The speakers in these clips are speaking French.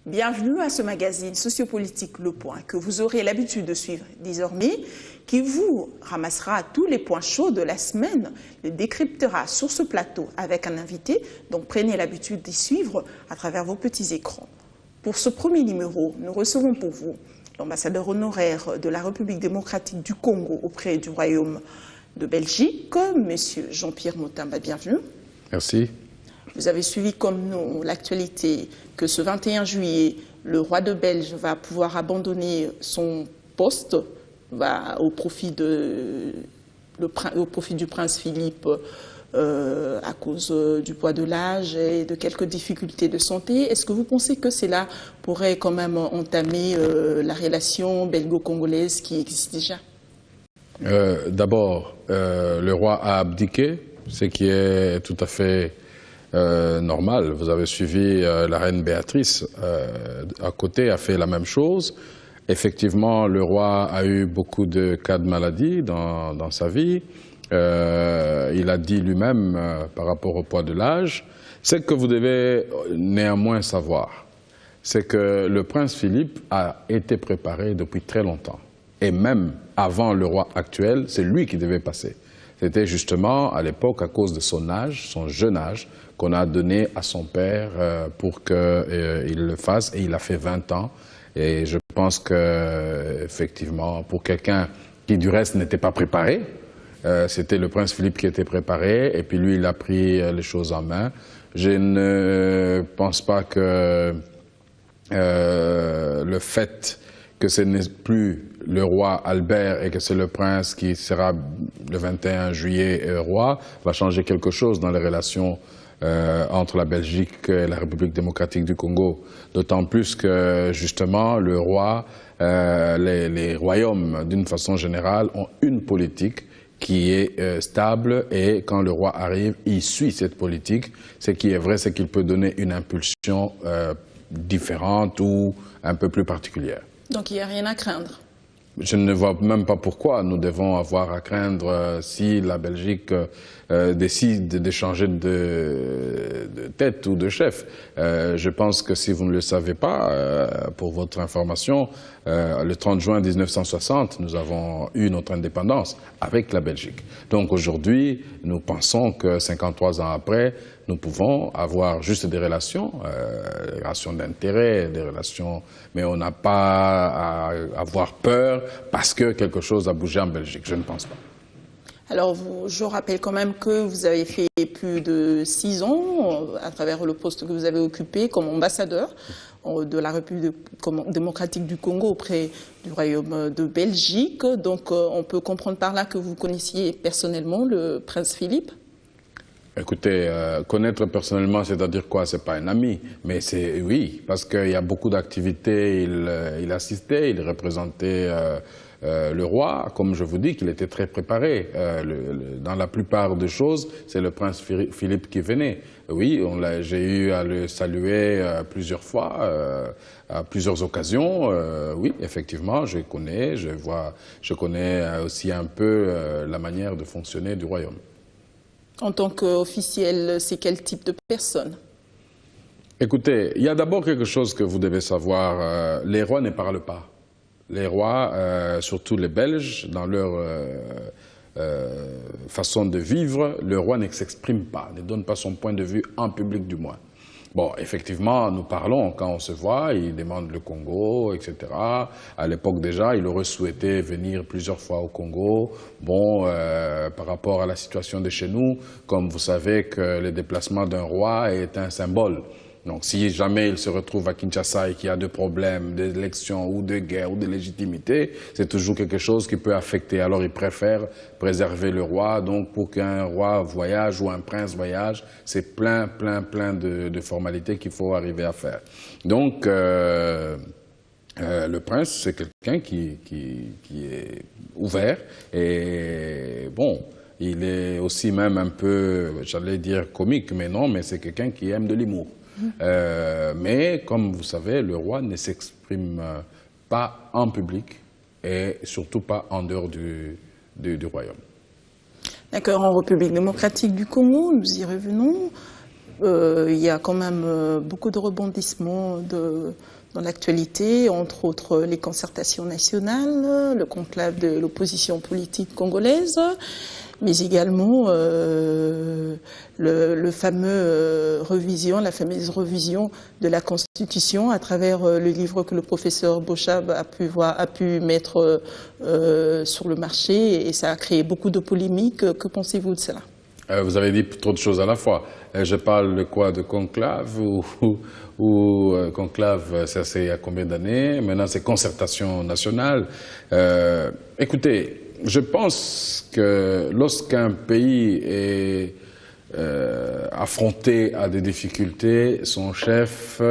Bienvenue à ce magazine sociopolitique Le Point que vous aurez l'habitude de suivre désormais, qui vous ramassera tous les points chauds de la semaine, les décryptera sur ce plateau avec un invité, donc prenez l'habitude d'y suivre à travers vos petits écrans. Pour ce premier numéro, nous recevons pour vous l'ambassadeur honoraire de la République démocratique du Congo auprès du Royaume de Belgique, M. Jean-Pierre Mutamba. Bienvenue. Merci. Vous avez suivi comme nous l'actualité que ce 21 juillet, le roi de Belge va pouvoir abandonner son poste au profit du prince Philippe à cause du poids de l'âge et de quelques difficultés de santé. Est-ce que vous pensez que cela pourrait quand même entamer la relation belgo-congolaise qui existe déjà? D'abord, le roi a abdiqué, ce qui est tout à fait normal. Vous avez suivi la reine Béatrice à côté, a fait la même chose. Effectivement, le roi a eu beaucoup de cas de maladie dans sa vie. Il a dit lui-même par rapport au poids de l'âge. Ce que vous devez néanmoins savoir, c'est que le prince Philippe a été préparé depuis très longtemps. Et même avant le roi actuel, c'est lui qui devait passer. C'était justement à l'époque, à cause de son âge, son jeune âge, qu'on a donné à son père pour qu'il le fasse. Et il a fait 20 ans. Et je pense qu'effectivement, pour quelqu'un qui du reste n'était pas préparé, c'était le prince Philippe qui était préparé. Et puis lui, il a pris les choses en main. Je ne pense pas que le fait que ce n'est plus le roi Albert et que c'est le prince qui sera le 21 juillet roi, va changer quelque chose dans les relations entre la Belgique et la République démocratique du Congo. D'autant plus que, justement, le roi, les royaumes, d'une façon générale, ont une politique qui est stable et quand le roi arrive, il suit cette politique. Ce qui est vrai, c'est qu'il peut donner une impulsion différente ou un peu plus particulière. Donc il n'y a rien à craindre? Je ne vois même pas pourquoi nous devons avoir à craindre si la Belgique décide de changer de tête ou de chef. Je pense que si vous ne le savez pas, pour votre information, le 30 juin 1960, nous avons eu notre indépendance avec la Belgique. Donc aujourd'hui, nous pensons que 53 ans après, nous pouvons avoir juste des relations d'intérêt, des relations, mais on n'a pas à avoir peur parce que quelque chose a bougé en Belgique. Je ne pense pas. Alors, je rappelle quand même que vous avez fait plus de 6 ans à travers le poste que vous avez occupé comme ambassadeur de la République démocratique du Congo auprès du Royaume de Belgique. Donc, on peut comprendre par là que vous connaissiez personnellement le prince Philippe? Écoutez, connaître personnellement, c'est-à-dire quoi? C'est pas un ami, mais c'est oui, parce qu'il y a beaucoup d'activités. Il assistait, il représentait le roi, comme je vous dis, qu'il était très préparé. Dans la plupart des choses, c'est le prince Philippe qui venait. Oui, j'ai eu à le saluer plusieurs fois, à plusieurs occasions. Oui, effectivement, je connais aussi un peu la manière de fonctionner du royaume. En tant qu'officiel, c'est quel type de personne? Écoutez, il y a d'abord quelque chose que vous devez savoir. Les rois ne parlent pas. Les rois, surtout les Belges, dans leur façon de vivre, le roi ne s'exprime pas, ne donne pas son point de vue en public du moins. Bon, effectivement, nous parlons quand on se voit, il demande le Congo, etc. À l'époque déjà, il aurait souhaité venir plusieurs fois au Congo. Bon, par rapport à la situation de chez nous, comme vous savez que le déplacement d'un roi est un symbole. Donc si jamais il se retrouve à Kinshasa et qu'il y a des problèmes d'élection ou de guerre ou de légitimité, c'est toujours quelque chose qui peut affecter. Alors il préfère préserver le roi. Donc pour qu'un roi voyage ou un prince voyage, c'est plein de formalités qu'il faut arriver à faire. Donc le prince, c'est quelqu'un qui est ouvert et bon, il est aussi même un peu, j'allais dire comique, mais non, mais c'est quelqu'un qui aime de l'humour. Mais comme vous savez, le roi ne s'exprime pas en public et surtout pas en dehors du royaume. D'accord, en République démocratique du Congo, nous y revenons. il y a quand même beaucoup de rebondissements dans l'actualité, entre autres les concertations nationales, le conclave de l'opposition politique congolaise, mais également la fameuse revision de la Constitution à travers le livre que le professeur Bochab a pu mettre sur le marché, et ça a créé beaucoup de polémiques. Que pensez-vous de cela? Vous avez dit trop de choses à la fois. Je parle de quoi? De conclave ou conclave, ça c'est il y a combien d'années? Maintenant c'est concertation nationale. Écoutez, je pense que lorsqu'un pays est affronté à des difficultés, son chef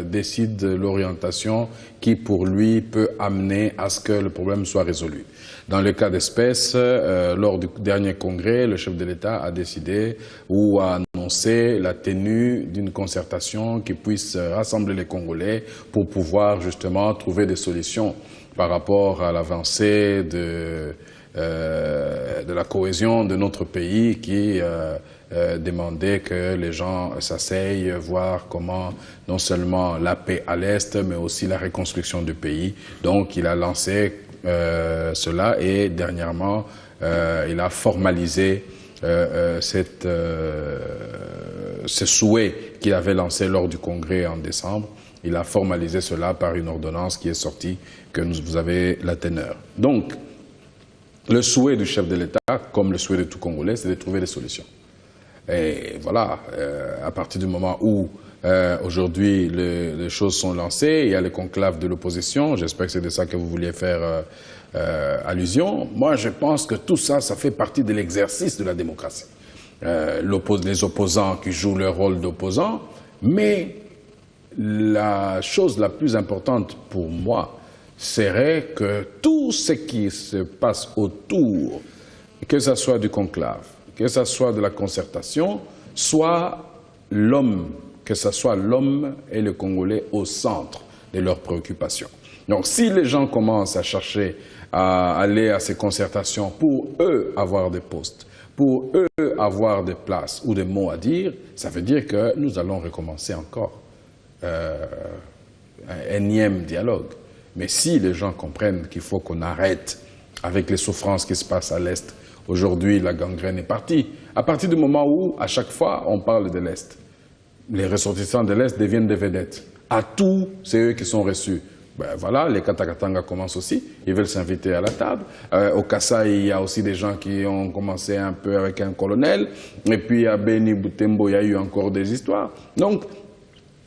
décide de l'orientation qui pour lui peut amener à ce que le problème soit résolu. Dans le cas d'espèce, lors du dernier congrès, le chef de l'État a décidé ou a annoncé la tenue d'une concertation qui puisse rassembler les Congolais pour pouvoir justement trouver des solutions par rapport à l'avancée de la cohésion de notre pays qui demandait que les gens s'asseyent, voir comment non seulement la paix à l'Est, mais aussi la reconstruction du pays. Donc il a lancé cela et dernièrement il a formalisé ce souhait qu'il avait lancé lors du congrès en décembre. Il a formalisé cela par une ordonnance qui est sortie, que vous avez la teneur. Donc, le souhait du chef de l'État, comme le souhait de tout Congolais, c'est de trouver des solutions. Et voilà, à partir du moment où aujourd'hui les choses sont lancées, il y a le conclave de l'opposition, j'espère que c'est de ça que vous vouliez faire allusion. Moi, je pense que tout ça, ça fait partie de l'exercice de la démocratie. Les opposants qui jouent leur rôle d'opposants, mais la chose la plus importante pour moi serait que tout ce qui se passe autour, que ce soit du conclave, que ce soit de la concertation, soit l'homme, que ce soit l'homme et le Congolais au centre de leurs préoccupations. Donc si les gens commencent à chercher à aller à ces concertations pour eux avoir des postes, pour eux avoir des places ou des mots à dire, ça veut dire que nous allons recommencer encore un énième dialogue. Mais si les gens comprennent qu'il faut qu'on arrête avec les souffrances qui se passent à l'Est, aujourd'hui la gangrène est partie. À partir du moment où, à chaque fois, on parle de l'Est, les ressortissants de l'Est deviennent des vedettes. À tout, c'est eux qui sont reçus. Ben voilà, les Katakatanga commencent aussi, ils veulent s'inviter à la table. Au Kasaï, il y a aussi des gens qui ont commencé un peu avec un colonel. Et puis à Beni Butembo, il y a eu encore des histoires. Donc,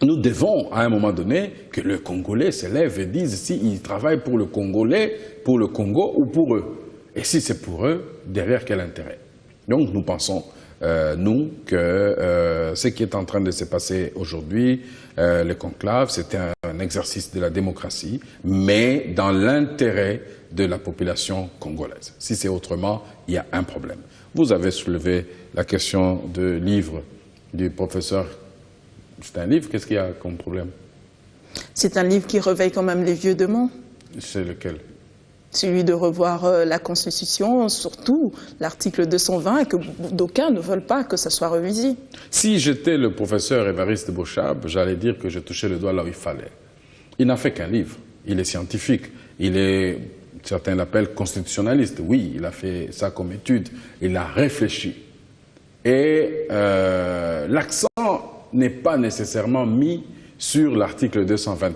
nous devons, à un moment donné, que le Congolais se lève et dise s'ils travaillent pour le Congolais, pour le Congo ou pour eux. Et si c'est pour eux, derrière quel intérêt? Donc nous pensons, nous, que ce qui est en train de se passer aujourd'hui, le conclave, c'est un exercice de la démocratie, mais dans l'intérêt de la population congolaise. Si c'est autrement, il y a un problème. Vous avez soulevé la question du livre du professeur. C'est un livre, qu'est-ce qu'il y a comme problème? C'est un livre qui réveille quand même les vieux démons. C'est lequel? Celui de revoir la Constitution, surtout l'article 220, et que d'aucuns ne veulent pas que ça soit révisé. Si j'étais le professeur Évariste Bochab, j'allais dire que je touchais le doigt là où il fallait. Il n'a fait qu'un livre. Il est scientifique. Il est, certains l'appellent constitutionnaliste. Oui, il a fait ça comme étude. Il a réfléchi. Et l'accent n'est pas nécessairement mis sur l'article 220.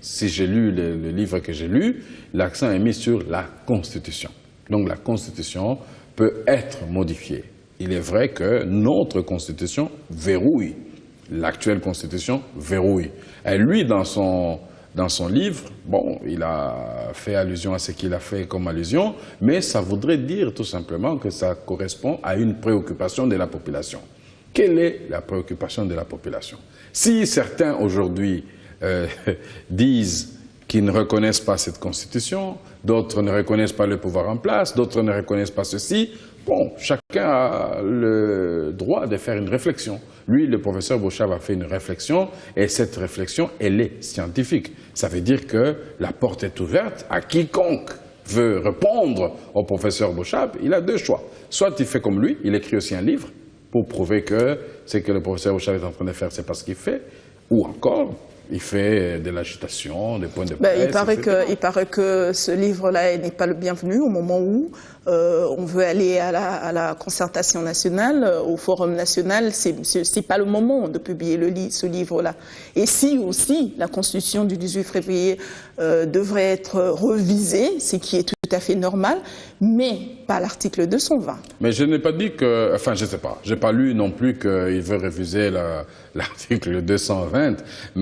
Si j'ai lu le livre que j'ai lu, l'accent est mis sur la Constitution. Donc la Constitution peut être modifiée. Il est vrai que notre Constitution verrouille. L'actuelle Constitution verrouille. Et lui, dans son livre, bon, il a fait allusion à ce qu'il a fait comme allusion, mais ça voudrait dire tout simplement que ça correspond à une préoccupation de la population. Quelle est la préoccupation de la population? Si certains aujourd'hui disent qu'ils ne reconnaissent pas cette constitution, d'autres ne reconnaissent pas le pouvoir en place, d'autres ne reconnaissent pas ceci, bon, chacun a le droit de faire une réflexion. Lui, le professeur Bochab a fait une réflexion et cette réflexion, elle est scientifique. Ça veut dire que la porte est ouverte à quiconque veut répondre au professeur Bochab. Il a deux choix. Soit il fait comme lui, il écrit aussi un livre, pour prouver que ce que le professeur Bocha est en train de faire, c'est pas ce qu'il fait, ou encore, il fait de l'agitation, des points de presse, il paraît que ce livre-là n'est pas le bienvenu au moment où on veut aller à la concertation nationale, au forum national. C'est pas le moment de publier ce livre-là. Et si aussi la Constitution du 18 février devrait être revisée, ce qui est tout à fait normal, mais pas l'article 220. Mais je n'ai pas dit que, enfin je ne sais pas, je n'ai pas lu non plus qu'il veut réviser l'article 220,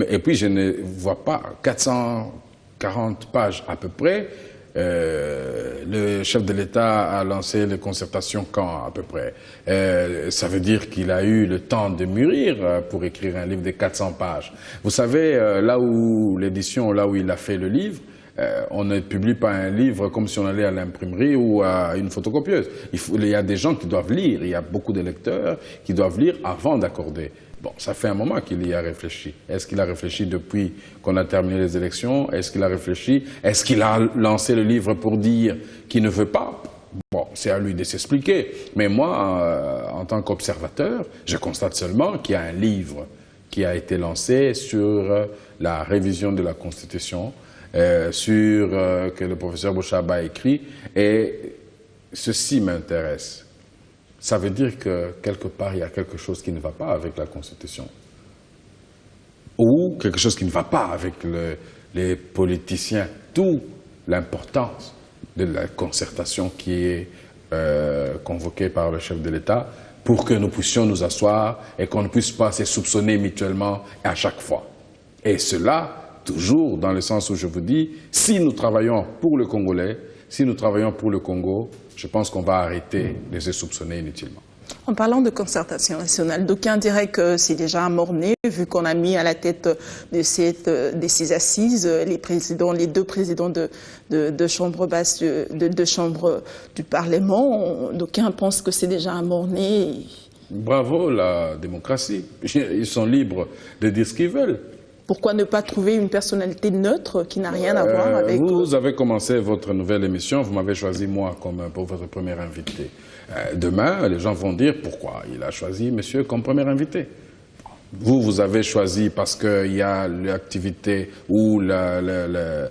et puis je ne vois pas 440 pages à peu près. Le chef de l'État a lancé les concertations quand à peu près? Ça veut dire qu'il a eu le temps de mûrir pour écrire un livre de 400 pages. Vous savez, là où l'édition, là où il a fait le livre, on ne publie pas un livre comme si on allait à l'imprimerie ou à une photocopieuse. Il y a des gens qui doivent lire, il y a beaucoup de lecteurs qui doivent lire avant d'accorder. Bon, ça fait un moment qu'il y a réfléchi. Est-ce qu'il a réfléchi depuis qu'on a terminé les élections? Est-ce qu'il a réfléchi? Est-ce qu'il a lancé le livre pour dire qu'il ne veut pas? Bon, c'est à lui de s'expliquer. Mais moi, en tant qu'observateur, je constate seulement qu'il y a un livre qui a été lancé sur la révision de la Constitution, que le professeur Bochaba a écrit, et ceci m'intéresse. Ça veut dire que quelque part il y a quelque chose qui ne va pas avec la Constitution, ou quelque chose qui ne va pas avec les politiciens, d'où l'importance de la concertation qui est convoquée par le chef de l'État pour que nous puissions nous asseoir et qu'on ne puisse pas se soupçonner mutuellement à chaque fois. Et cela toujours dans le sens où je vous dis, si nous travaillons pour le Congolais, si nous travaillons pour le Congo, je pense qu'on va arrêter de se soupçonner inutilement. En parlant de concertation nationale, d'aucuns diraient que c'est déjà amorné, vu qu'on a mis à la tête de ces assises les deux présidents de chambres basses, de chambres du Parlement. D'aucuns pensent que c'est déjà amorné. Bravo la démocratie. Ils sont libres de dire ce qu'ils veulent. Pourquoi ne pas trouver une personnalité neutre qui n'a rien à voir avec... Vous avez commencé votre nouvelle émission, vous m'avez choisi moi pour votre premier invité. Demain, les gens vont dire pourquoi il a choisi monsieur comme premier invité. Vous avez choisi parce qu'il y a l'activité ou les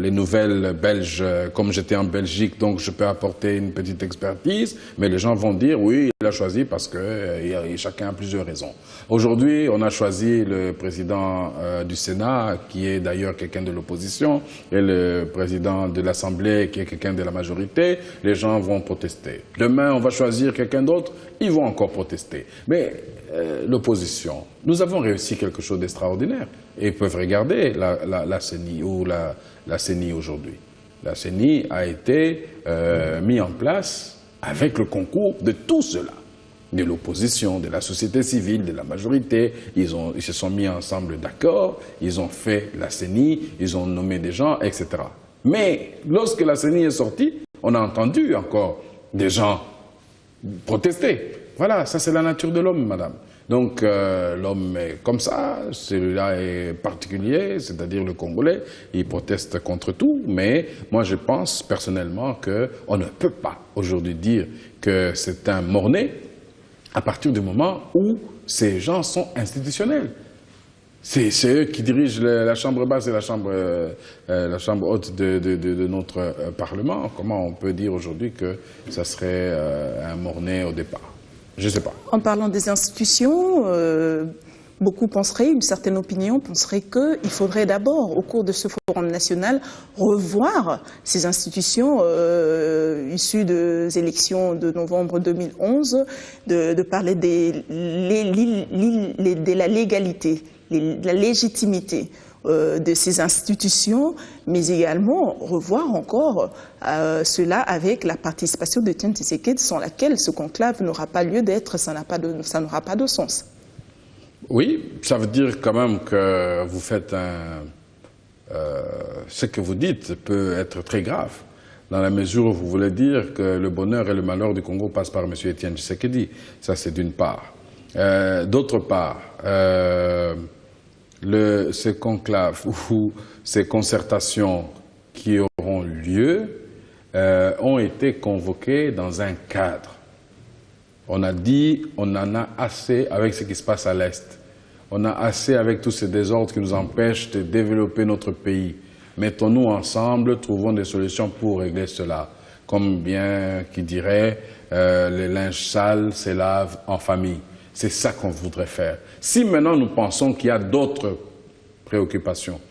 nouvelles belges, comme j'étais en Belgique, donc je peux apporter une petite expertise, mais les gens vont dire oui, il a choisi parce que chacun a plusieurs raisons. Aujourd'hui, on a choisi le président du Sénat, qui est d'ailleurs quelqu'un de l'opposition, et le président de l'Assemblée, qui est quelqu'un de la majorité. Les gens vont protester. Demain, on va choisir quelqu'un d'autre, ils vont encore protester. Mais l'opposition, nous avons réussi quelque chose d'extraordinaire. Et ils peuvent regarder la CENI ou la CENI aujourd'hui. La CENI a été mise en place avec le concours de tout cela. De l'opposition, de la société civile, de la majorité. Ils se sont mis ensemble d'accord, ils ont fait la CENI, ils ont nommé des gens, etc. Mais lorsque la CENI est sortie, on a entendu encore des gens protester. Voilà, ça c'est la nature de l'homme, madame. Donc l'homme est comme ça, celui-là est particulier, c'est-à-dire le Congolais, il proteste contre tout, mais moi je pense personnellement qu'on ne peut pas aujourd'hui dire que c'est un mort-né à partir du moment où ces gens sont institutionnels. C'est eux qui dirigent la chambre basse et la chambre haute de notre Parlement. Comment on peut dire aujourd'hui que ça serait un mort-né au départ? Je ne sais pas. En parlant des institutions, beaucoup penseraient, une certaine opinion penserait qu'il faudrait d'abord, au cours de ce forum national, revoir ces institutions issues des élections de novembre 2011, de parler de la légalité, de la légitimité de ces institutions, mais également revoir encore cela avec la participation de Tiens Tshisekedi, sans laquelle ce conclave n'aura pas lieu d'être, ça n'aura pas de sens. Oui, ça veut dire quand même que vous faites ce que vous dites peut être très grave, dans la mesure où vous voulez dire que le bonheur et le malheur du Congo passent par M. Etienne Tshisekedi. Ça, c'est d'une part. D'autre part, ces conclaves ou ces concertations qui auront lieu ont été convoquées dans un cadre. On a dit, on en a assez avec ce qui se passe à l'Est. On a assez avec tous ces désordres qui nous empêchent de développer notre pays. Mettons-nous ensemble, trouvons des solutions pour régler cela. Comme bien qui dirait, les linges sales se lavent en famille. C'est ça qu'on voudrait faire. Si maintenant nous pensons qu'il y a d'autres préoccupations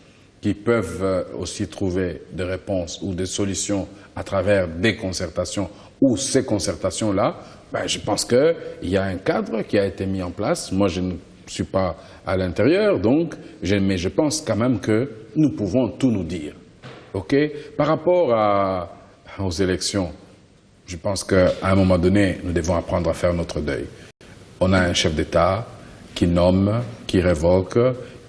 qui peuvent aussi trouver des réponses ou des solutions à travers des concertations ou ces concertations-là, ben, je pense qu'il y a un cadre qui a été mis en place. Moi, je ne suis pas à l'intérieur, donc, mais je pense quand même que nous pouvons tout nous dire. Okay? Par rapport aux élections, je pense qu'à un moment donné, nous devons apprendre à faire notre deuil. On a un chef d'État qui nomme, qui révoque,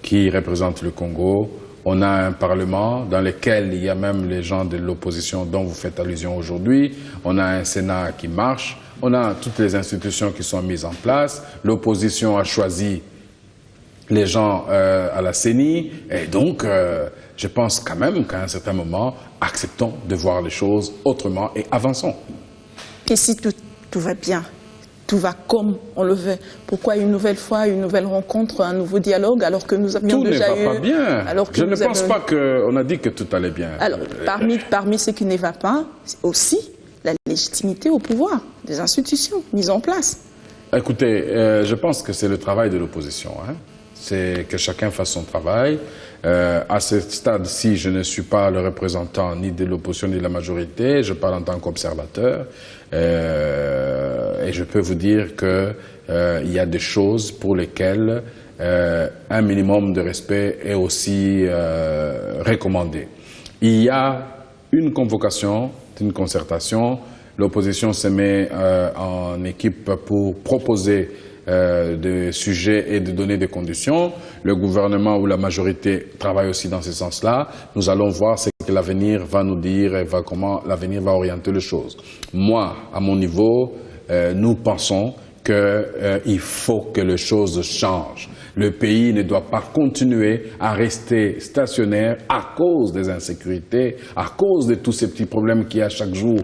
qui représente le Congo. On a un Parlement dans lequel il y a même les gens de l'opposition dont vous faites allusion aujourd'hui. On a un Sénat qui marche. On a toutes les institutions qui sont mises en place. L'opposition a choisi les gens à la CENI. Et donc, je pense quand même qu'à un certain moment, acceptons de voir les choses autrement et avançons. Et si tout va bien, tout va comme on le veut, pourquoi une nouvelle fois, une nouvelle rencontre, un nouveau dialogue, alors que nous avions déjà eu... Tout ne va pas bien. Je ne pense pas qu'on a dit que tout allait bien. Alors, parmi ce qui ne va pas, c'est aussi la légitimité au pouvoir des institutions mises en place. Écoutez, je pense que c'est le travail de l'opposition. Hein. C'est que chacun fasse son travail. À ce stade-ci, je ne suis pas le représentant ni de l'opposition ni de la majorité. Je parle en tant qu'observateur. Et je peux vous dire qu'il y a des choses pour lesquelles un minimum de respect est aussi recommandé. Il y a une convocation, une concertation. L'opposition se met en équipe pour proposer des sujets et de donner des conditions. Le gouvernement ou la majorité travaille aussi dans ce sens-là. Nous allons voir ce que l'avenir va nous dire et comment l'avenir va orienter les choses. Moi, à mon niveau, nous pensons qu'il faut que les choses changent. Le pays ne doit pas continuer à rester stationnaire à cause des insécurités, à cause de tous ces petits problèmes qu'il y a chaque jour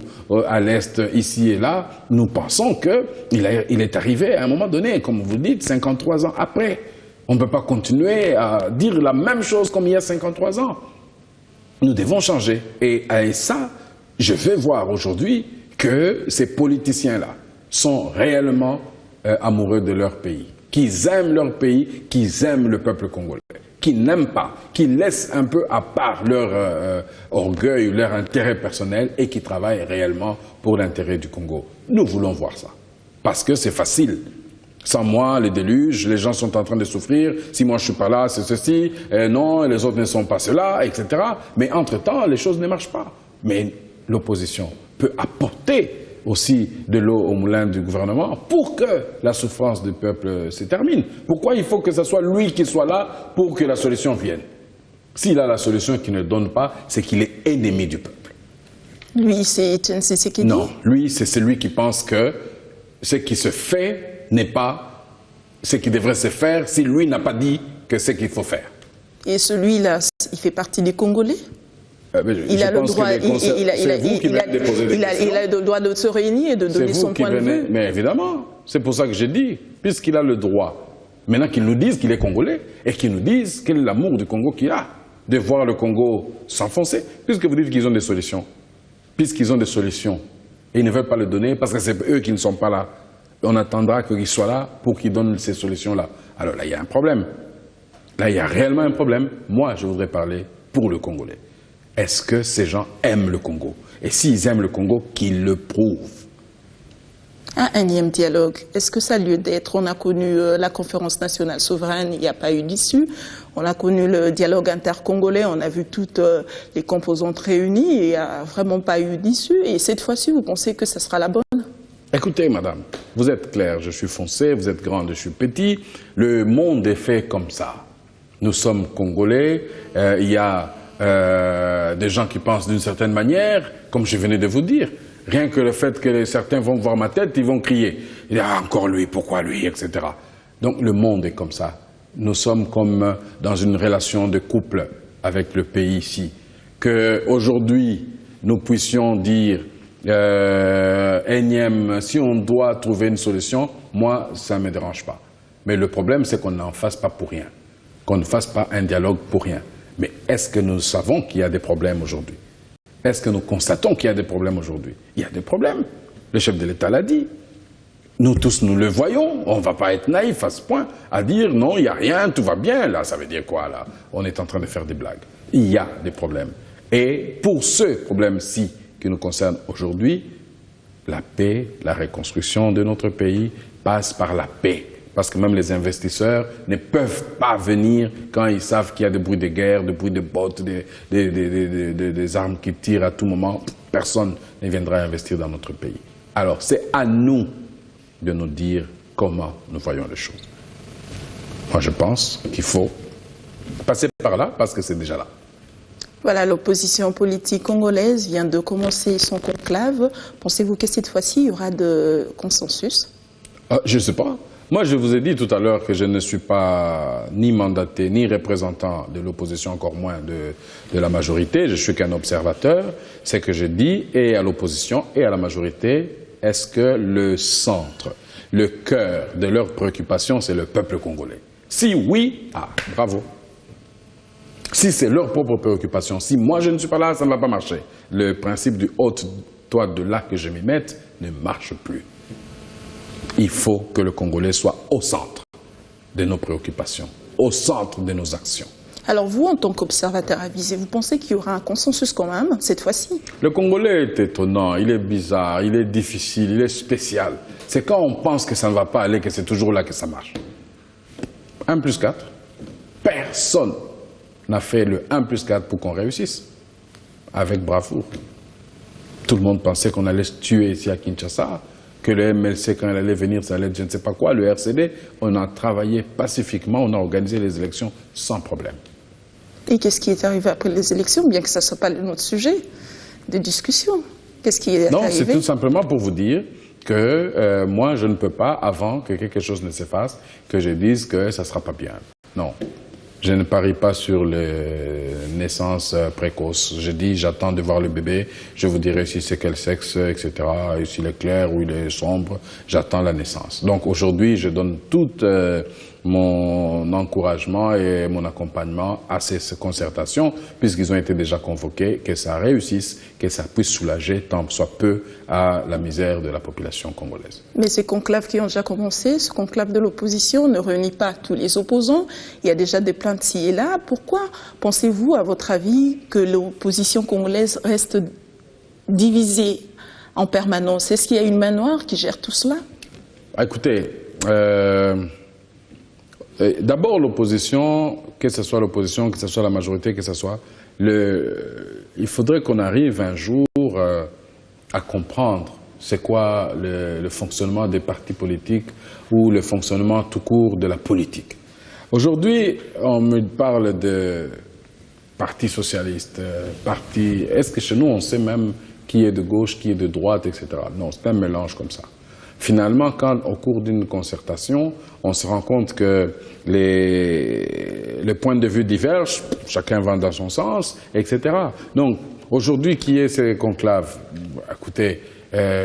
à l'Est, ici et là. Nous pensons qu'il est arrivé à un moment donné, comme vous dites, 53 ans après. On ne peut pas continuer à dire la même chose comme il y a 53 ans. Nous devons changer. Et ça, je vais voir aujourd'hui que ces politiciens-là sont réellement amoureux de leur pays, qu'ils aiment leur pays, qu'ils aiment le peuple congolais, qu'ils n'aiment pas, qu'ils laissent un peu à part leur orgueil, leur intérêt personnel et qui travaillent réellement pour l'intérêt du Congo. Nous voulons voir ça, parce que c'est facile. Sans moi, les déluges, les gens sont en train de souffrir, si moi je suis pas là, c'est ceci, non, les autres ne sont pas cela, etc. Mais entre-temps, les choses ne marchent pas. Mais l'opposition peut apporter aussi de l'eau au moulin du gouvernement pour que la souffrance du peuple se termine. Pourquoi il faut que ce soit lui qui soit là pour que la solution vienne? S'il a la solution qu'il ne donne pas, c'est qu'il est ennemi du peuple. Lui, c'est ce qu'il dit? Non, lui, c'est celui qui pense que ce qui se fait n'est pas ce qui devrait se faire si lui n'a pas dit que c'est ce qu'il faut faire. Et celui-là, il fait partie des Congolais? Il a le droit de se réunir et de donner son point de vue. Mais évidemment, c'est pour ça que j'ai dit, puisqu'il a le droit, maintenant qu'il nous dise qu'il est Congolais et qu'il nous dise quel est l'amour du Congo qu'il a, de voir le Congo s'enfoncer, puisque vous dites qu'ils ont des solutions. Puisqu'ils ont des solutions et ils ne veulent pas le donner parce que c'est eux qui ne sont pas là. On attendra qu'ils soient là pour qu'ils donnent ces solutions-là. Alors là, il y a un problème. Là, il y a réellement un problème. Moi, je voudrais parler pour le Congolais. Est-ce que ces gens aiment le Congo? Et s'ils aiment le Congo, qu'ils le prouvent. Un énième dialogue, est-ce que ça a lieu d'être? On a connu la conférence nationale souveraine, il n'y a pas eu d'issue. On a connu le dialogue intercongolais, on a vu toutes les composantes réunies et il n'y a vraiment pas eu d'issue. Et cette fois-ci, vous pensez que ce sera la bonne? Écoutez, madame, vous êtes claire, je suis foncé, vous êtes grande, je suis petit. Le monde est fait comme ça. Nous sommes Congolais, il y a des gens qui pensent d'une certaine manière, comme je venais de vous dire. Rien que le fait que certains vont voir ma tête, ils vont crier. Ah, encore lui, pourquoi lui, etc. Donc le monde est comme ça. Nous sommes comme dans une relation de couple avec le pays ici. Qu'aujourd'hui, nous puissions dire énième, si on doit trouver une solution, moi, ça ne me dérange pas. Mais le problème, c'est qu'on n'en fasse pas pour rien, qu'on ne fasse pas un dialogue pour rien. Mais est-ce que nous savons qu'il y a des problèmes aujourd'hui? Est-ce que nous constatons qu'il y a des problèmes aujourd'hui? Il y a des problèmes. Le chef de l'État l'a dit. Nous tous, nous le voyons. On ne va pas être naïf à ce point à dire non, il n'y a rien, tout va bien. Là, ça veut dire quoi, là? On est en train de faire des blagues. Il y a des problèmes. Et pour ce problème-ci qui nous concerne aujourd'hui, la paix, la reconstruction de notre pays passe par la paix. Parce que même les investisseurs ne peuvent pas venir quand ils savent qu'il y a des bruits de guerre, des bruits de bottes, des armes qui tirent à tout moment. Personne ne viendra investir dans notre pays. Alors, c'est à nous de nous dire comment nous voyons les choses. Moi, je pense qu'il faut passer par là parce que c'est déjà là. Voilà, l'opposition politique congolaise vient de commencer son conclave. Pensez-vous que cette fois-ci, il y aura de consensus? Je ne sais pas. Moi, je vous ai dit tout à l'heure que je ne suis pas ni mandaté, ni représentant de l'opposition, encore moins de la majorité. Je suis qu'un observateur. C'est que je dis, et à l'opposition, et à la majorité, est-ce que le centre, le cœur de leurs préoccupations, c'est le peuple congolais? Si oui, bravo. Si c'est leur propre préoccupation, si moi je ne suis pas là, ça ne va pas marcher. Le principe du ôte-toi de là que je m'y mette ne marche plus. Il faut que le Congolais soit au centre de nos préoccupations, au centre de nos actions. Alors vous, en tant qu'observateur avisé, vous pensez qu'il y aura un consensus quand même, cette fois-ci? Le Congolais est étonnant, il est bizarre, il est difficile, il est spécial. C'est quand on pense que ça ne va pas aller que c'est toujours là que ça marche. 1 plus 4, personne n'a fait le 1 plus 4 pour qu'on réussisse, avec bravoure. Tout le monde pensait qu'on allait se tuer ici à Kinshasa, que le MLC, quand il allait venir, ça allait être je ne sais pas quoi. Le RCD, on a travaillé pacifiquement, on a organisé les élections sans problème. Et qu'est-ce qui est arrivé après les élections, bien que ça ne soit pas notre sujet de discussion? Qu'est-ce qui est arrivé? Non, c'est tout simplement pour vous dire que moi, je ne peux pas, avant que quelque chose ne se fasse, que je dise que ça ne sera pas bien. Non. Je ne parie pas sur les naissances précoces. Je dis, j'attends de voir le bébé, je vous dirai si c'est quel sexe, etc., et s'il est clair ou il est sombre, j'attends la naissance. Donc aujourd'hui, je donne tout mon encouragement et mon accompagnement à ces concertations, puisqu'ils ont été déjà convoqués, que ça réussisse, que ça puisse soulager tant soit peu à la misère de la population congolaise. Mais ces conclaves qui ont déjà commencé, ce conclave de l'opposition ne réunit pas tous les opposants. Il y a déjà des plaintes ci et là. Pourquoi pensez-vous, à votre avis, que l'opposition congolaise reste divisée en permanence? Est-ce qu'il y a une main noire qui gère tout cela? Écoutez, d'abord l'opposition, que ce soit l'opposition, que ce soit la majorité, que ce soit... il faudrait qu'on arrive un jour à comprendre c'est quoi le fonctionnement des partis politiques ou le fonctionnement tout court de la politique. Aujourd'hui, on me parle de parti socialiste, parti... Est-ce que chez nous, on sait même qui est de gauche, qui est de droite, etc. Non, c'est un mélange comme ça. Finalement, quand au cours d'une concertation, on se rend compte que les points de vue divergent, chacun va dans son sens, etc. Donc, aujourd'hui, qui est ces conclaves? Écoutez,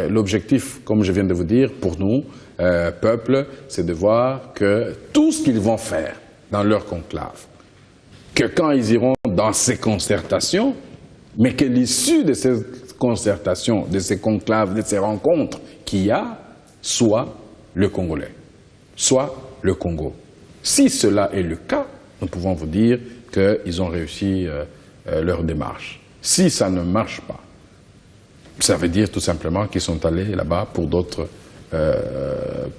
l'objectif, comme je viens de vous dire, pour nous, peuple, c'est de voir que tout ce qu'ils vont faire dans leur conclave, que quand ils iront dans ces concertations, mais que l'issue de ces concertations, de ces conclaves, de ces rencontres qu'il y a, soit le Congolais, soit le Congo. Si cela est le cas, nous pouvons vous dire qu'ils ont réussi leur démarche. Si ça ne marche pas, ça veut dire tout simplement qu'ils sont allés là-bas pour d'autres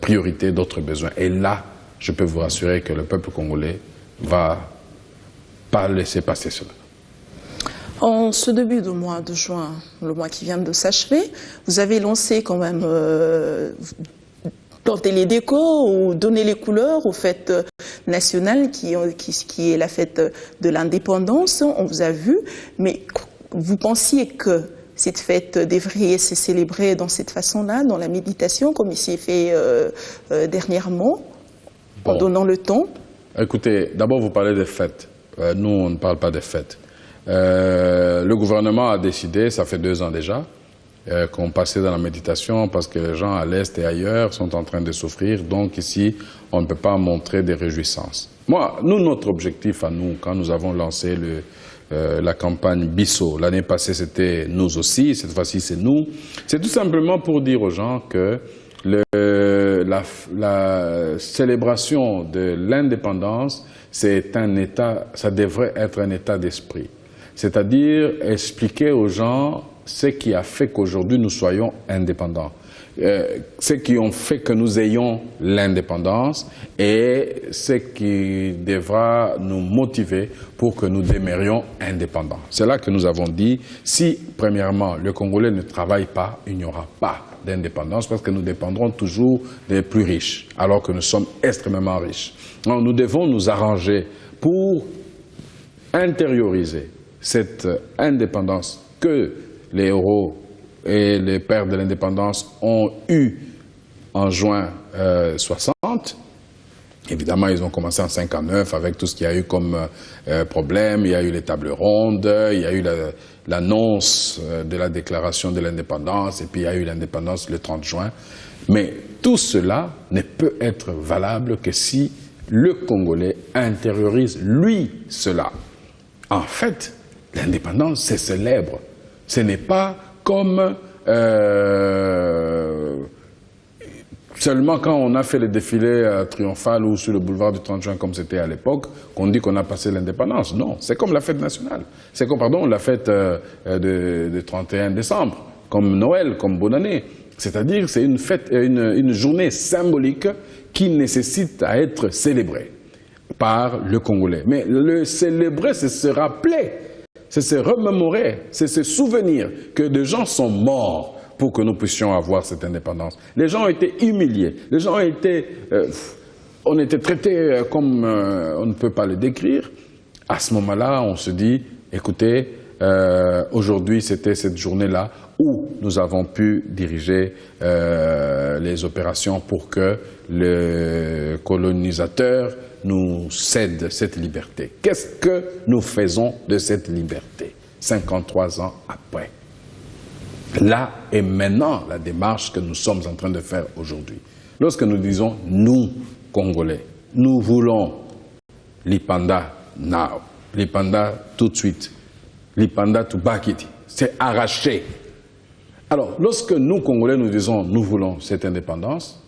priorités, d'autres besoins. Et là, je peux vous rassurer que le peuple congolais ne va pas laisser passer cela. En ce début de mois de juin, le mois qui vient de s'achever, vous avez lancé quand même, porter les décors ou donner les couleurs aux fêtes nationales qui est la fête de l'indépendance, on vous a vu, mais vous pensiez que cette fête devrait se célébrer dans cette façon-là, dans la méditation, comme il s'est fait dernièrement, en donnant le temps? Écoutez, d'abord vous parlez des fêtes. Nous, on ne parle pas des fêtes. Le gouvernement a décidé, ça fait 2 ans déjà, qu'on passait dans la méditation parce que les gens à l'Est et ailleurs sont en train de souffrir. Donc ici, on ne peut pas montrer des réjouissances. Notre objectif à nous, quand nous avons lancé la campagne Bissau, l'année passée c'était nous aussi, cette fois-ci c'est nous, c'est tout simplement pour dire aux gens que la célébration de l'indépendance, c'est un état, ça devrait être un état d'esprit. C'est-à-dire expliquer aux gens ce qui a fait qu'aujourd'hui nous soyons indépendants. Ce qui ont fait que nous ayons l'indépendance et ce qui devra nous motiver pour que nous demeurions indépendants. C'est là que nous avons dit, si premièrement le Congolais ne travaille pas, il n'y aura pas d'indépendance parce que nous dépendrons toujours des plus riches, alors que nous sommes extrêmement riches. Donc, nous devons nous arranger pour intérioriser cette indépendance que les héros et les pères de l'indépendance ont eu en juin 60. Évidemment, ils ont commencé en 59 avec tout ce qu'il y a eu comme problème. Il y a eu les tables rondes, il y a eu l'annonce de la déclaration de l'indépendance et puis il y a eu l'indépendance le 30 juin. Mais tout cela ne peut être valable que si le Congolais intériorise lui cela. En fait, l'indépendance, c'est célèbre. Ce n'est pas comme seulement quand on a fait le défilé triomphal ou sur le boulevard du 30 juin comme c'était à l'époque, qu'on dit qu'on a passé l'indépendance. Non, c'est comme la fête nationale. C'est comme, pardon, la fête de 31 décembre, comme Noël, comme Bonne Année. C'est-à-dire c'est une fête, une journée symbolique qui nécessite à être célébrée par le Congolais. Mais le célébrer, c'est se rappeler, c'est se remémorer, c'est se souvenir que des gens sont morts pour que nous puissions avoir cette indépendance. Les gens ont été humiliés, les gens ont été, on était traités comme on ne peut pas le décrire. À ce moment-là, on se dit, écoutez, aujourd'hui c'était cette journée-là où nous avons pu diriger les opérations pour que le colonisateur nous cède cette liberté. Qu'est-ce que nous faisons de cette liberté 53 ans après? Là est maintenant la démarche que nous sommes en train de faire aujourd'hui. Lorsque nous disons « nous, Congolais », nous voulons l'Ipanda now, l'Ipanda tout de suite, l'Ipanda to Bakiti, c'est arraché. Alors, lorsque nous, Congolais, nous disons « nous voulons cette indépendance »,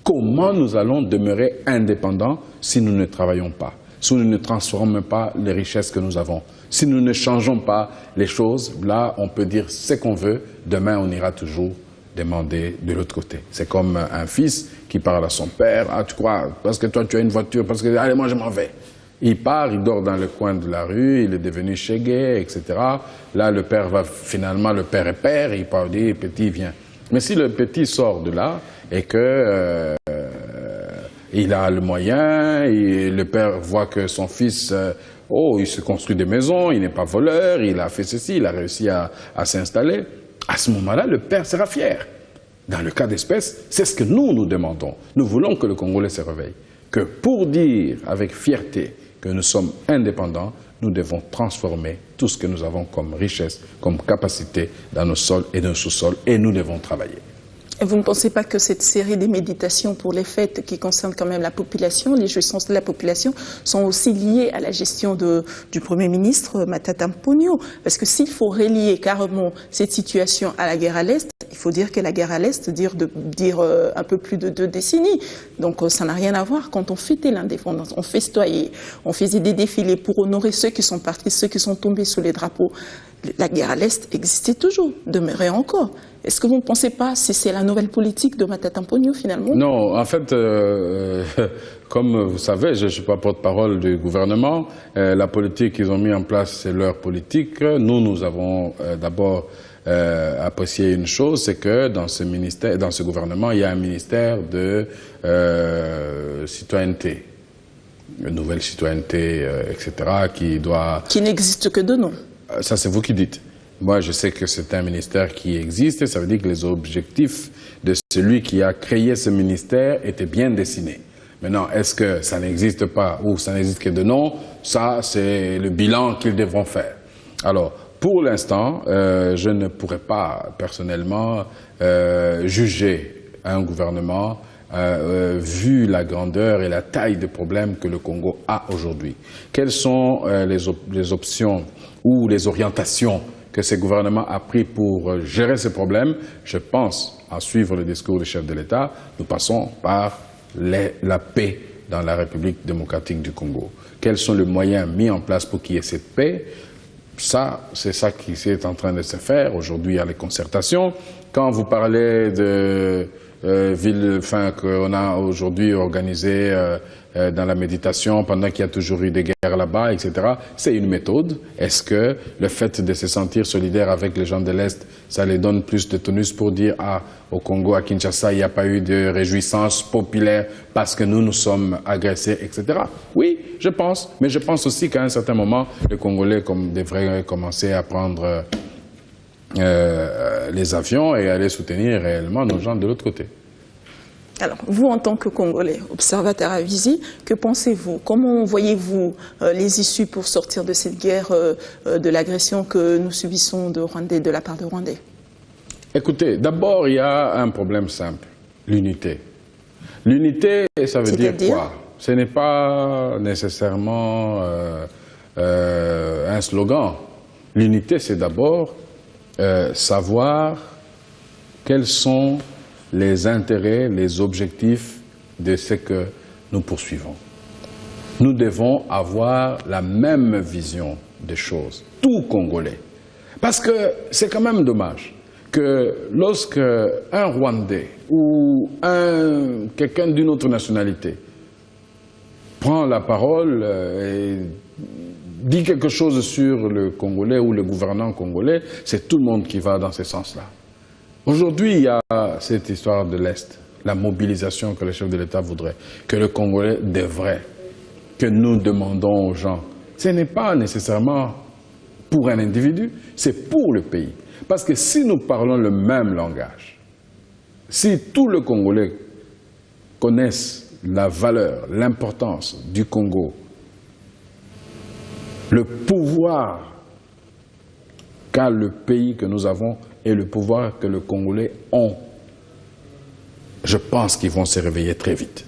comment nous allons demeurer indépendants si nous ne travaillons pas, si nous ne transformons pas les richesses que nous avons, si nous ne changeons pas les choses? Là, on peut dire ce qu'on veut, demain on ira toujours demander de l'autre côté. C'est comme un fils qui parle à son père, « Ah, tu crois, parce que toi tu as une voiture, parce que, allez, moi je m'en vais ». Il part, il dort dans le coin de la rue, il est devenu chégué, etc. Là, le père va, finalement, le père est père, il part dire, petit, viens. Mais si le petit sort de là et que il a le moyen, et le père voit que son fils, il se construit des maisons, il n'est pas voleur, il a fait ceci, il a réussi à s'installer, à ce moment-là, le père sera fier. Dans le cas d'espèce, c'est ce que nous demandons. Nous voulons que le Congolais se réveille. Que pour dire avec fierté que nous sommes indépendants, nous devons transformer tout ce que nous avons comme richesse, comme capacité dans nos sols et nos sous-sols, et nous devons travailler. Et vous ne pensez pas que cette série des méditations pour les fêtes qui concernent quand même la population, les jouissances de la population, sont aussi liées à la gestion du Premier ministre Matata Mponyo? Parce que s'il faut relier carrément cette situation à la guerre à l'Est, il faut dire que la guerre à l'Est dure un peu plus de 2 décennies. Donc ça n'a rien à voir. Quand on fêtait l'indépendance, on festoyait, on faisait des défilés pour honorer ceux qui sont partis, ceux qui sont tombés sous les drapeaux. La guerre à l'Est existait toujours, demeurait encore. Est-ce que vous ne pensez pas si c'est la nouvelle politique de Matata Mponyo finalement? Non, en fait, comme vous savez, je ne suis pas porte-parole du gouvernement. La politique qu'ils ont mis en place, c'est leur politique. Nous avons d'abord apprécié une chose, c'est que dans ce ministère, dans ce gouvernement, il y a un ministère de citoyenneté, une nouvelle citoyenneté, etc., qui n'existe que de nom. Ça, c'est vous qui dites. Moi, je sais que c'est un ministère qui existe, et ça veut dire que les objectifs de celui qui a créé ce ministère étaient bien dessinés. Maintenant, est-ce que ça n'existe pas ou ça n'existe que de nom? Ça, c'est le bilan qu'ils devront faire. Alors, pour l'instant, je ne pourrais pas personnellement juger un gouvernement vu la grandeur et la taille des problèmes que le Congo a aujourd'hui. Quelles sont les options ou les orientations que ce gouvernement a pris pour gérer ces problèmes? Je pense, à suivre le discours du chef de l'État, nous passons par la paix dans la République démocratique du Congo. Quels sont les moyens mis en place pour qu'il y ait cette paix? Ça, c'est ça qui est en train de se faire. Aujourd'hui, il y a les concertations. Quand vous parlez de qu'on a aujourd'hui organisé dans la méditation, pendant qu'il y a toujours eu des guerres là-bas, etc., c'est une méthode. Est-ce que le fait de se sentir solidaire avec les gens de l'Est, ça les donne plus de tonus pour dire « Ah, au Congo, à Kinshasa, il n'y a pas eu de réjouissance populaire parce que nous sommes agressés, etc. » Oui, je pense. Mais je pense aussi qu'à un certain moment, les Congolais devraient commencer à prendre les avions et aller soutenir réellement nos gens de l'autre côté. Alors, vous, en tant que Congolais, observateur avisé, que pensez-vous? Comment voyez-vous les issues pour sortir de cette guerre, de l'agression que nous subissons de la part de Rwandais? Écoutez, d'abord, il y a un problème simple, l'unité. L'unité, ça veut dire quoi? Ce n'est pas nécessairement un slogan. L'unité, c'est d'abord savoir quels sont les intérêts, les objectifs de ce que nous poursuivons. Nous devons avoir la même vision des choses, tout Congolais. Parce que c'est quand même dommage que lorsque un Rwandais ou quelqu'un d'une autre nationalité prend la parole et dit quelque chose sur le Congolais ou le gouvernement congolais, c'est tout le monde qui va dans ce sens-là. Aujourd'hui, il y a cette histoire de l'Est, la mobilisation que le chef de l'État voudrait, que le Congolais devrait, que nous demandons aux gens. Ce n'est pas nécessairement pour un individu, c'est pour le pays. Parce que si nous parlons le même langage, si tous les Congolais connaissent la valeur, l'importance du Congo, le pouvoir qu'a le pays que nous avons et le pouvoir que les Congolais ont, je pense qu'ils vont se réveiller très vite.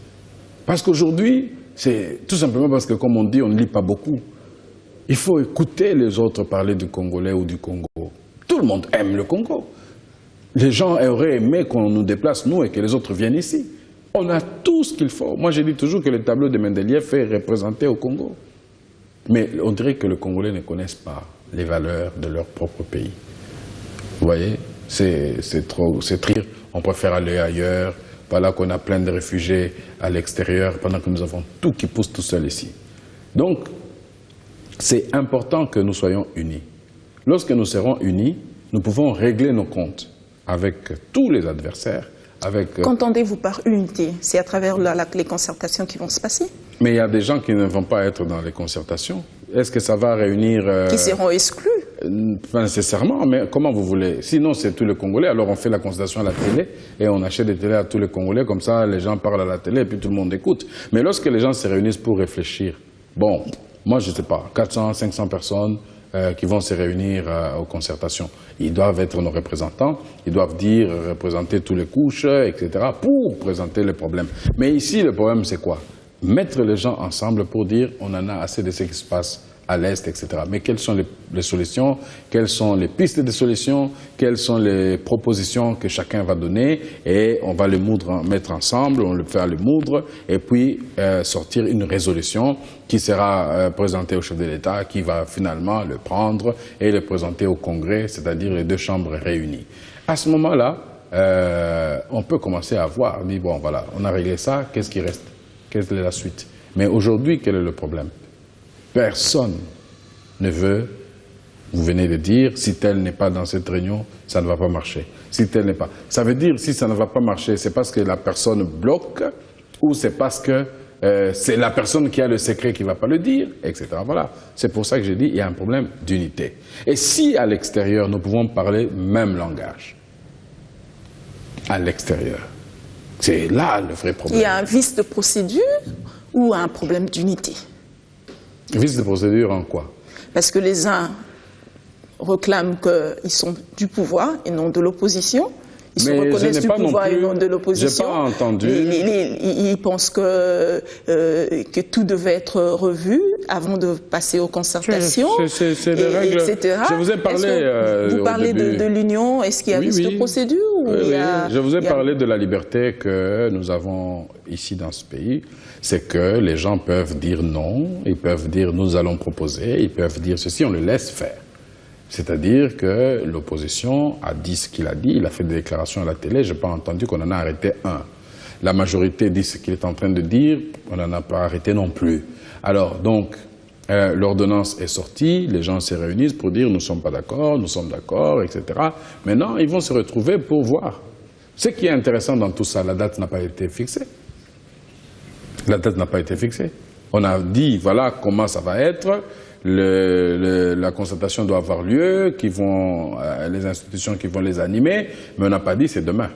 Parce qu'aujourd'hui, c'est tout simplement parce que, comme on dit, on ne lit pas beaucoup. Il faut écouter les autres parler du Congolais ou du Congo. Tout le monde aime le Congo. Les gens auraient aimé qu'on nous déplace, nous, et que les autres viennent ici. On a tout ce qu'il faut. Moi, je dis toujours que le tableau de Mendeleïev est représenté au Congo. Mais on dirait que les Congolais ne connaissent pas les valeurs de leur propre pays. Vous voyez, c'est triste. On préfère aller ailleurs. Voilà qu'on a plein de réfugiés à l'extérieur pendant que nous avons tout qui pousse tout seul ici. Donc, c'est important que nous soyons unis. Lorsque nous serons unis, nous pouvons régler nos comptes avec tous les adversaires. Qu'entendez-vous par unité? C'est à travers les concertations qui vont se passer? Mais il y a des gens qui ne vont pas être dans les concertations. Est-ce que ça va réunir... Qui seront exclus? Pas nécessairement, mais comment vous voulez? Sinon, c'est tous les Congolais, alors on fait la concertation à la télé et on achète des télés à tous les Congolais, comme ça les gens parlent à la télé et puis tout le monde écoute. Mais lorsque les gens se réunissent pour réfléchir, bon, moi je ne sais pas, 400, 500 personnes qui vont se réunir aux concertations, ils doivent être nos représentants, ils doivent représenter toutes les couches, etc., pour présenter les problèmes. Mais ici, le problème c'est quoi? Mettre les gens ensemble pour dire on en a assez de ce qui se passe à l'Est, etc. Mais quelles sont les solutions? Quelles sont les pistes de solutions? Quelles sont les propositions que chacun va donner? Et on va les mettre ensemble, on va faire les moudre, et puis sortir une résolution qui sera présentée au chef de l'État, qui va finalement le prendre et le présenter au Congrès, c'est-à-dire les deux chambres réunies. À ce moment-là, on peut commencer à voir, mais bon, voilà, on a réglé ça, qu'est-ce qui reste? Quelle est la suite? Mais aujourd'hui, quel est le problème? Personne ne veut, vous venez de dire, si tel n'est pas dans cette réunion, ça ne va pas marcher. Si tel n'est pas. Ça veut dire, si ça ne va pas marcher, c'est parce que la personne bloque ou c'est parce que c'est la personne qui a le secret qui ne va pas le dire, etc. Voilà. C'est pour ça que j'ai dit, il y a un problème d'unité. Et si à l'extérieur, nous pouvons parler même langage, à l'extérieur, c'est là le vrai problème. Il y a un vice de procédure ou un problème d'unité? Vice de procédure en quoi? Parce que les uns réclament qu'ils sont du pouvoir et non de l'opposition. Ils se reconnaissent du pouvoir et non de l'opposition. J'ai pas entendu. Ils pensent que tout devait être revu avant de passer aux concertations, c'est les règles. etc. Je vous ai parlé vous parlez de l'union, est-ce qu'il y a cette procédure Je vous ai parlé de la liberté que nous avons ici dans ce pays. C'est que les gens peuvent dire non, ils peuvent dire nous allons proposer, ils peuvent dire ceci, on les laisse faire. C'est-à-dire que l'opposition a dit ce qu'il a dit, il a fait des déclarations à la télé, je n'ai pas entendu qu'on en a arrêté un. La majorité dit ce qu'il est en train de dire, on n'en a pas arrêté non plus. Alors, donc, l'ordonnance est sortie, les gens se réunissent pour dire nous ne sommes pas d'accord, nous sommes d'accord, etc. Maintenant, ils vont se retrouver pour voir. Ce qui est intéressant dans tout ça, la date n'a pas été fixée. La date n'a pas été fixée. On a dit, voilà comment ça va être. La concertation doit avoir lieu, les institutions qui vont les animer, mais on n'a pas dit c'est demain.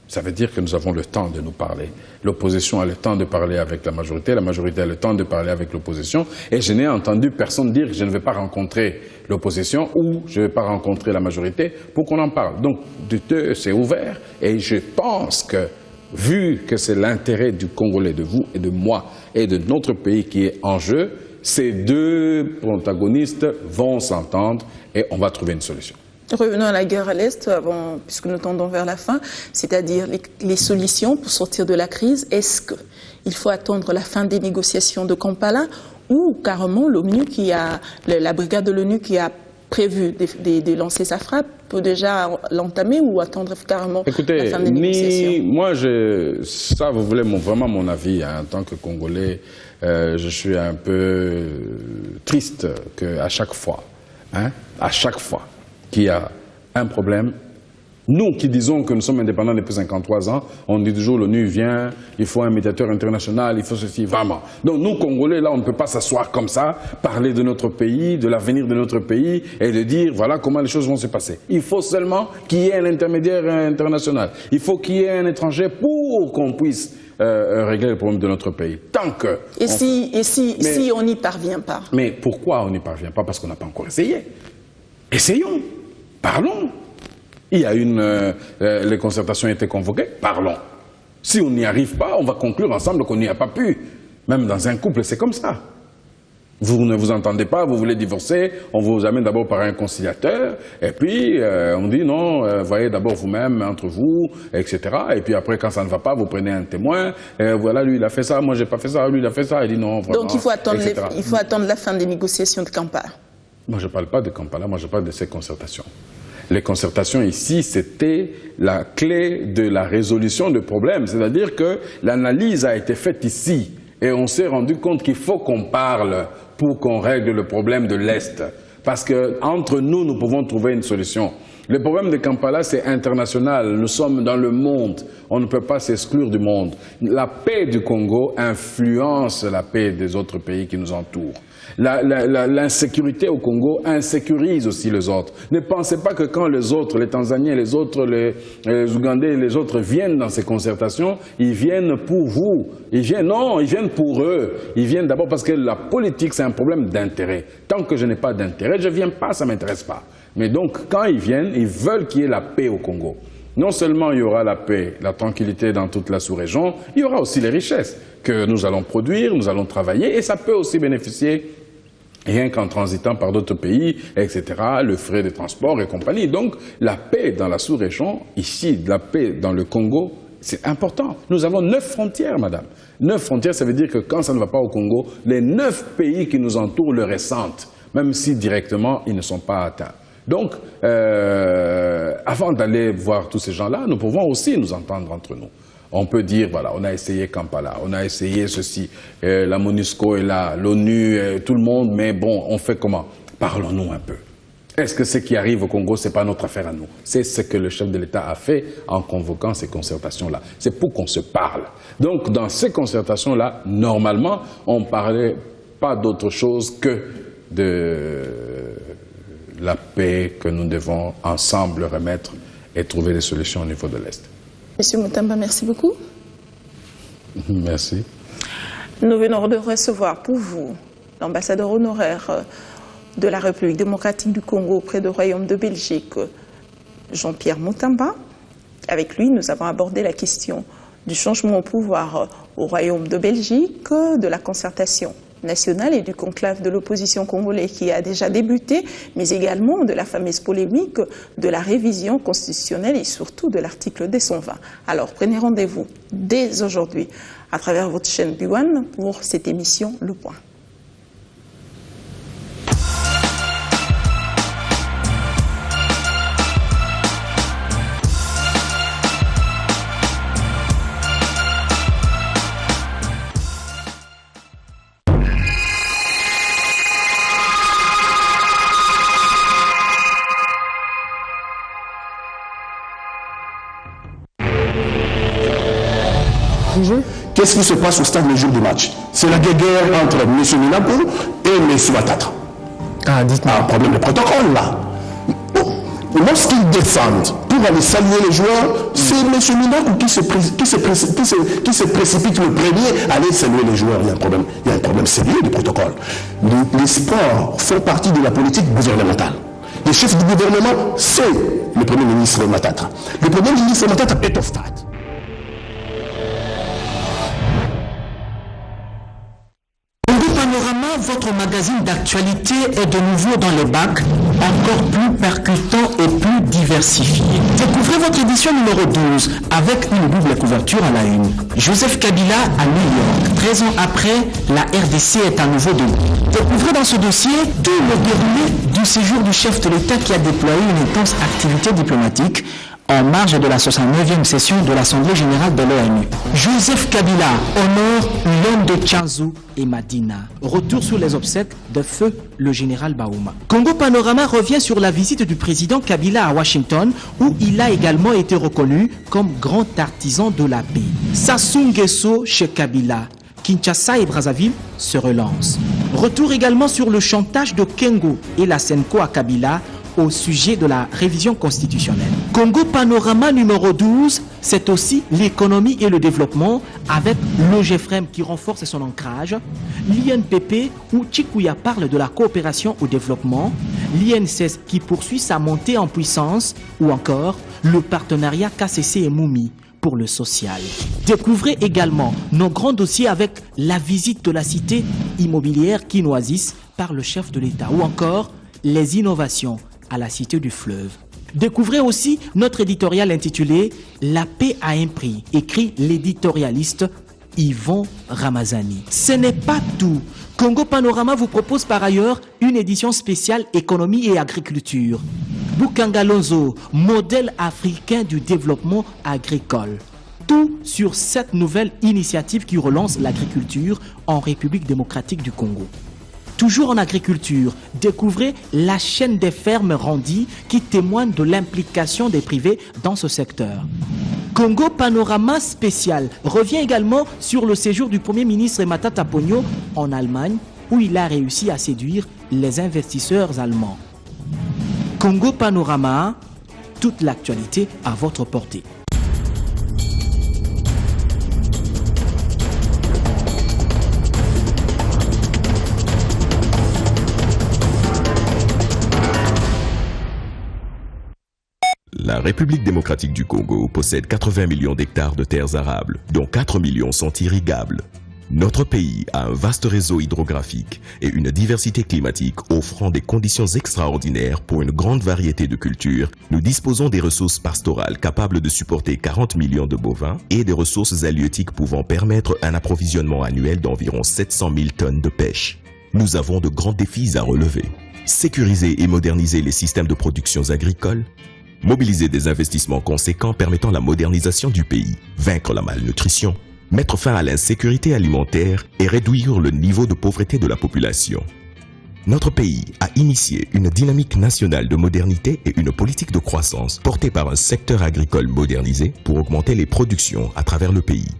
Ça veut dire que nous avons le temps de nous parler. L'opposition a le temps de parler avec la majorité a le temps de parler avec l'opposition, et je n'ai entendu personne dire que je ne vais pas rencontrer l'opposition ou je ne vais pas rencontrer la majorité pour qu'on en parle. Donc, c'est ouvert, et je pense que, vu que c'est l'intérêt du Congolais, de vous et de moi, et de notre pays qui est en jeu, ces deux protagonistes vont s'entendre et on va trouver une solution. Revenons à la guerre à l'Est, puisque nous tendons vers la fin, c'est-à-dire les solutions pour sortir de la crise. Est-ce qu'il faut attendre la fin des négociations de Kampala ou carrément la brigade de l'ONU qui a prévu de lancer sa frappe peut déjà l'entamer ou attendre carrément la fin des négociations? Moi, ça vous voulez vraiment mon avis en tant que Congolais. Je suis un peu triste qu'à chaque fois, qu'il y a un problème, nous qui disons que nous sommes indépendants depuis 53 ans, on dit toujours l'ONU vient, il faut un médiateur international, il faut ceci, vraiment. Donc nous, Congolais, là, on ne peut pas s'asseoir comme ça, parler de notre pays, de l'avenir de notre pays et de dire voilà comment les choses vont se passer. Il faut seulement qu'il y ait un intermédiaire international. Il faut qu'il y ait un étranger pour qu'on puisse régler le problème de notre pays. Tant que... si on n'y parvient pas? Mais pourquoi on n'y parvient pas? Parce qu'on n'a pas encore essayé. Essayons. Parlons. Il y a les concertations ont été convoquées, parlons. Si on n'y arrive pas, on va conclure ensemble qu'on n'y a pas pu. Même dans un couple, c'est comme ça. Vous ne vous entendez pas, vous voulez divorcer, on vous amène d'abord par un conciliateur, et puis on dit non, voyez d'abord vous-même, entre vous, etc. Et puis après, quand ça ne va pas, vous prenez un témoin, voilà, lui il a fait ça, moi j'ai pas fait ça, lui il a fait ça, il dit non, vraiment. Donc il faut attendre la fin des négociations de Kampala. Moi je ne parle pas de Kampala, moi je parle de ces concertations. Les concertations ici, c'était la clé de la résolution de problèmes. C'est-à-dire que l'analyse a été faite ici et on s'est rendu compte qu'il faut qu'on parle pour qu'on règle le problème de l'Est. Parce qu'entre nous, nous pouvons trouver une solution. Le problème de Kampala, c'est international. Nous sommes dans le monde. On ne peut pas s'exclure du monde. La paix du Congo influence la paix des autres pays qui nous entourent. L'insécurité au Congo insécurise aussi les autres. Ne pensez pas que quand les autres, les Tanzaniens, les autres, les Ougandais, les autres viennent dans ces concertations, ils viennent pour vous. Non, ils viennent pour eux. Ils viennent d'abord parce que la politique, c'est un problème d'intérêt. Tant que je n'ai pas d'intérêt, je ne viens pas, ça ne m'intéresse pas. Mais donc, quand ils viennent, ils veulent qu'il y ait la paix au Congo. Non seulement il y aura la paix, la tranquillité dans toute la sous-région, il y aura aussi les richesses que nous allons produire, nous allons travailler, et ça peut aussi bénéficier rien qu'en transitant par d'autres pays, etc., le frais de transport et compagnie. Donc, la paix dans la sous-région, ici, la paix dans le Congo, c'est important. Nous avons 9 frontières, madame. 9 frontières, ça veut dire que quand ça ne va pas au Congo, les 9 pays qui nous entourent le ressentent, même si directement, ils ne sont pas atteints. Donc, avant d'aller voir tous ces gens-là, nous pouvons aussi nous entendre entre nous. On peut dire, voilà, on a essayé Kampala, on a essayé ceci, la MONUSCO est là, l'ONU, tout le monde, mais bon, on fait comment? Parlons-nous un peu. Est-ce que ce qui arrive au Congo, ce n'est pas notre affaire à nous? C'est ce que le chef de l'État a fait en convoquant ces concertations-là. C'est pour qu'on se parle. Donc, dans ces concertations-là, normalement, on ne parlait pas d'autre chose que de la paix que nous devons ensemble remettre et trouver des solutions au niveau de l'Est. Monsieur Mutamba, merci beaucoup. Merci. Nous venons de recevoir pour vous l'ambassadeur honoraire de la République démocratique du Congo auprès du Royaume de Belgique, Jean-Pierre Moutamba. Avec lui, nous avons abordé la question du changement au pouvoir au Royaume de Belgique, de la concertation nationale et du conclave de l'opposition congolaise qui a déjà débuté, mais également de la fameuse polémique de la révision constitutionnelle et surtout de l'article 220. Alors prenez rendez-vous dès aujourd'hui à travers votre chaîne B1 pour cette émission Le Point. Qu'est-ce qui se passe au stade le jour du match? C'est la guerre entre M. Minapo et M. Ouattara. Ah, dites-moi. Un problème de protocole, là. Lorsqu'ils descendent pour aller saluer les joueurs, c'est M. Minapo qui se précipite le premier à aller saluer les joueurs. Il y a un problème sérieux de protocole. Les sports font partie de la politique gouvernementale. Le chef du gouvernement, c'est le Premier ministre Matata. Le Premier ministre Matata est au stade. Panorama, votre magazine d'actualité est de nouveau dans les bacs, encore plus percutant et plus diversifié. Découvrez votre édition numéro 12 avec une double couverture à la une. Joseph Kabila à New York. 13 ans après, la RDC est à nouveau debout. Découvrez dans ce dossier tout le déroulé du séjour du chef de l'État qui a déployé une intense activité diplomatique en marge de la 69e session de l'Assemblée générale de l'ONU. Joseph Kabila honore l'homme de Tchanzu et Madina. Retour sur les obsèques de feu le général Baouma. Congo Panorama revient sur la visite du président Kabila à Washington où il a également été reconnu comme grand artisan de la paix. Sassou Nguesso chez Kabila. Kinshasa et Brazzaville se relancent. Retour également sur le chantage de Kengo et la Senko à Kabila au sujet de la révision constitutionnelle. Congo Panorama numéro 12, c'est aussi l'économie et le développement avec l'OGFREM qui renforce son ancrage, l'INPP où Chikuya parle de la coopération au développement, l'INSS qui poursuit sa montée en puissance ou encore le partenariat KCC et Moumi pour le social. Découvrez également nos grands dossiers avec la visite de la cité immobilière Kinoisis par le chef de l'État ou encore les innovations à la cité du fleuve. Découvrez aussi notre éditorial intitulé « La paix a un prix », écrit l'éditorialiste Yvon Ramazani. Ce n'est pas tout. Congo Panorama vous propose par ailleurs une édition spéciale économie et agriculture. Bukangalonzo, modèle africain du développement agricole. Tout sur cette nouvelle initiative qui relance l'agriculture en République démocratique du Congo. Toujours en agriculture, découvrez la chaîne des fermes Randi qui témoigne de l'implication des privés dans ce secteur. Congo Panorama spécial revient également sur le séjour du Premier ministre Matata Ponyo en Allemagne où il a réussi à séduire les investisseurs allemands. Congo Panorama, toute l'actualité à votre portée. La République démocratique du Congo possède 80 millions d'hectares de terres arables, dont 4 millions sont irrigables. Notre pays a un vaste réseau hydrographique et une diversité climatique offrant des conditions extraordinaires pour une grande variété de cultures. Nous disposons des ressources pastorales capables de supporter 40 millions de bovins et des ressources halieutiques pouvant permettre un approvisionnement annuel d'environ 700 000 tonnes de pêche. Nous avons de grands défis à relever. Sécuriser et moderniser les systèmes de production agricoles, mobiliser des investissements conséquents permettant la modernisation du pays, vaincre la malnutrition, mettre fin à l'insécurité alimentaire et réduire le niveau de pauvreté de la population. Notre pays a initié une dynamique nationale de modernité et une politique de croissance portée par un secteur agricole modernisé pour augmenter les productions à travers le pays.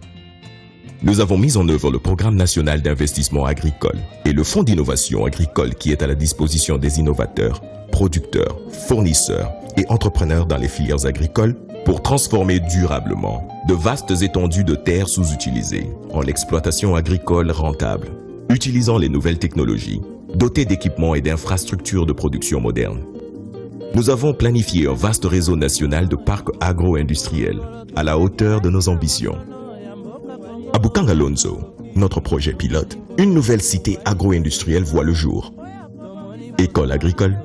Nous avons mis en œuvre le Programme national d'investissement agricole et le Fonds d'innovation agricole qui est à la disposition des innovateurs, producteurs, fournisseurs et entrepreneurs dans les filières agricoles pour transformer durablement de vastes étendues de terres sous-utilisées en l'exploitation agricole rentable, utilisant les nouvelles technologies doté d'équipements et d'infrastructures de production modernes. Nous avons planifié un vaste réseau national de parcs agro-industriels à la hauteur de nos ambitions. À Boukangalonzo, notre projet pilote, une nouvelle cité agro-industrielle voit le jour. École agricole,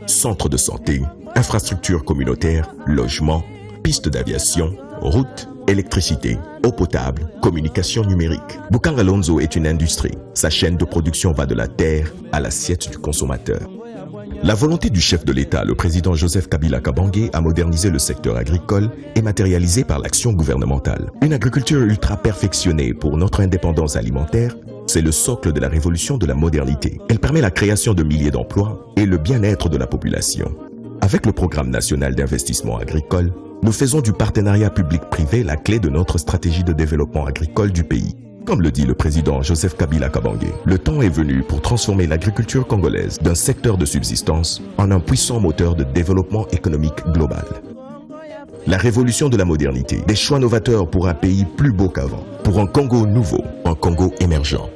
centre de santé, infrastructures communautaires, logements, pistes d'aviation, routes, électricité, eau potable, communication numérique. Boukangalonzo est une industrie. Sa chaîne de production va de la terre à l'assiette du consommateur. La volonté du chef de l'État, le président Joseph Kabila Kabange, à moderniser le secteur agricole est matérialisée par l'action gouvernementale. Une agriculture ultra perfectionnée pour notre indépendance alimentaire, c'est le socle de la révolution de la modernité. Elle permet la création de milliers d'emplois et le bien-être de la population. Avec le programme national d'investissement agricole, nous faisons du partenariat public-privé la clé de notre stratégie de développement agricole du pays. Comme le dit le président Joseph Kabila Kabange, le temps est venu pour transformer l'agriculture congolaise d'un secteur de subsistance en un puissant moteur de développement économique global. La révolution de la modernité, des choix novateurs pour un pays plus beau qu'avant, pour un Congo nouveau, un Congo émergent.